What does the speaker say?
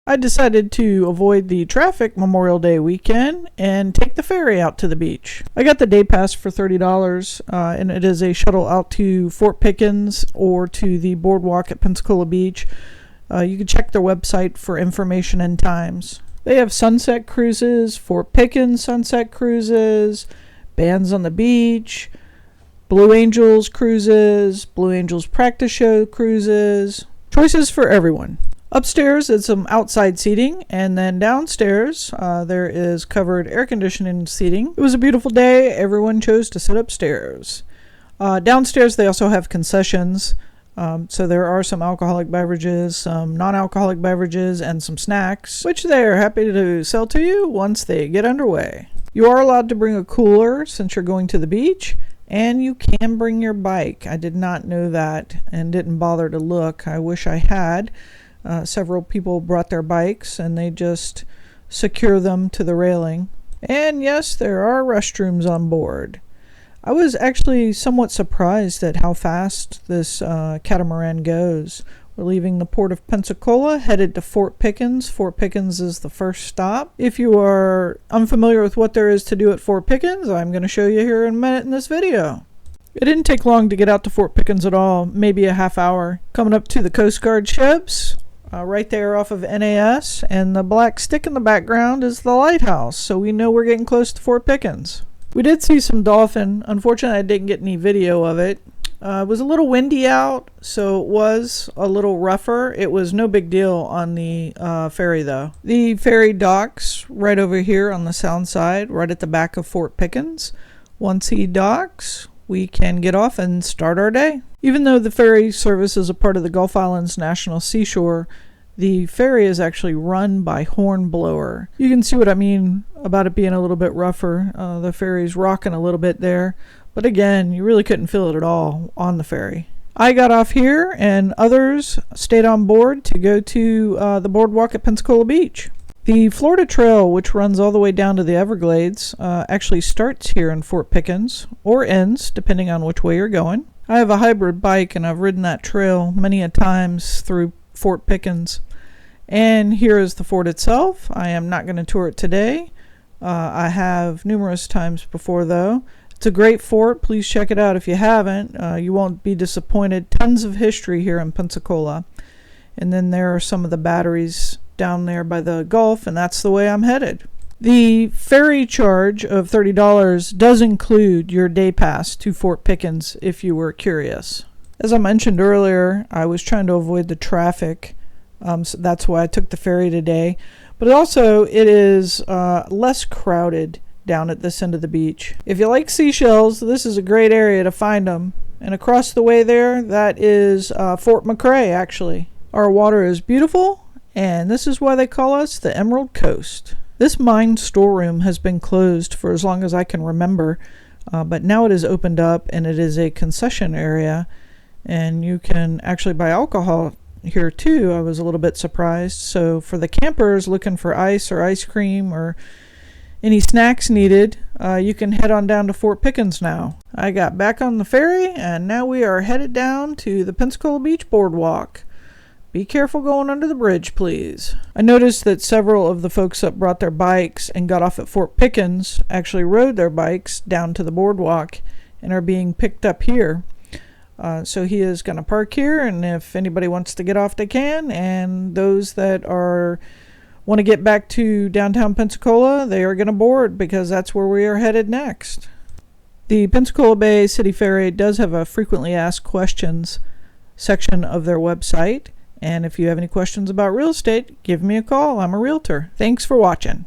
I decided to avoid the traffic Memorial Day weekend and take the ferry out to the beach. I got the day pass for $30, and it is a shuttle out to Fort Pickens or to the boardwalk at Pensacola Beach. You can check their website for information and times. They have sunset cruises, Fort Pickens sunset cruises, bands on the beach, Blue Angels cruises, Blue Angels practice show cruises. Choices for everyone. Upstairs is some outside seating, and then downstairs there is covered air conditioning seating. It was a beautiful day. Everyone chose to sit upstairs. Downstairs they also have concessions, so there are some alcoholic beverages, some non-alcoholic beverages, and some snacks, which they are happy to sell to you once they get underway. You are allowed to bring a cooler since you're going to the beach, and you can bring your bike. I did not know that and didn't bother to look. I wish I had. Several people brought their bikes and they just secure them to the railing. And yes, there are restrooms on board. I was actually somewhat surprised at how fast this catamaran goes. We're leaving the port of Pensacola, headed to Fort Pickens. Fort Pickens is the first stop. If you are unfamiliar with what there is to do at Fort Pickens, I'm going to show you here in a minute in this video. It didn't take long to get out to Fort Pickens at all, maybe a half hour. Coming up to the Coast Guard ships. Right there off of NAS, and the black stick in the background is the lighthouse, so we know we're getting close to Fort Pickens. We did see some dolphin. Unfortunately, I didn't get any video of it. It was a little windy out, so it was a little rougher. It was no big deal on the ferry, though. The ferry docks right over here on the sound side, right at the back of Fort Pickens. Once he docks, we can get off and start our day. Even though the ferry service is a part of the Gulf Islands National Seashore, the ferry is actually run by Hornblower. You can see what I mean about it being a little bit rougher. The ferry's rocking a little bit there, but again, you really couldn't feel it at all on the ferry. I got off here and others stayed on board to go to the boardwalk at Pensacola Beach. The Florida Trail, which runs all the way down to the Everglades, actually starts here in Fort Pickens, or ends, depending on which way you're going. I have a hybrid bike, and I've ridden that trail many a times through Fort Pickens. And here is the fort itself. I am not going to tour it today. I have numerous times before, though. It's a great fort. Please check it out if you haven't. You won't be disappointed. Tons of history here in Pensacola. And then there are some of the batteries down there by the Gulf, and that's the way I'm headed. The ferry charge of $30 does include your day pass to Fort Pickens if you were curious. As I mentioned earlier, I was trying to avoid the traffic, so that's why I took the ferry today. But also, it is less crowded down at this end of the beach. If you like seashells, this is a great area to find them. And across the way there, that is Fort McRae, actually. Our water is beautiful, and this is why they call us the Emerald Coast. This mine storeroom has been closed for as long as I can remember, but now it is opened up, and it is a concession area, and you can actually buy alcohol here too. I was a little bit surprised. So for the campers looking for ice or ice cream or any snacks needed, you can head on down to Fort Pickens now. I got back on the ferry, and now we are headed down to the Pensacola Beach Boardwalk. Be careful going under the bridge, please. I noticed that several of the folks that brought their bikes and got off at Fort Pickens actually rode their bikes down to the boardwalk and are being picked up here. So he is going to park here, and if anybody wants to get off, they can. And those that want to get back to downtown Pensacola, they are going to board because that's where we are headed next. The Pensacola Bay City Ferry does have a frequently asked questions section of their website. And if you have any questions about real estate, give me a call. I'm a realtor. Thanks for watching.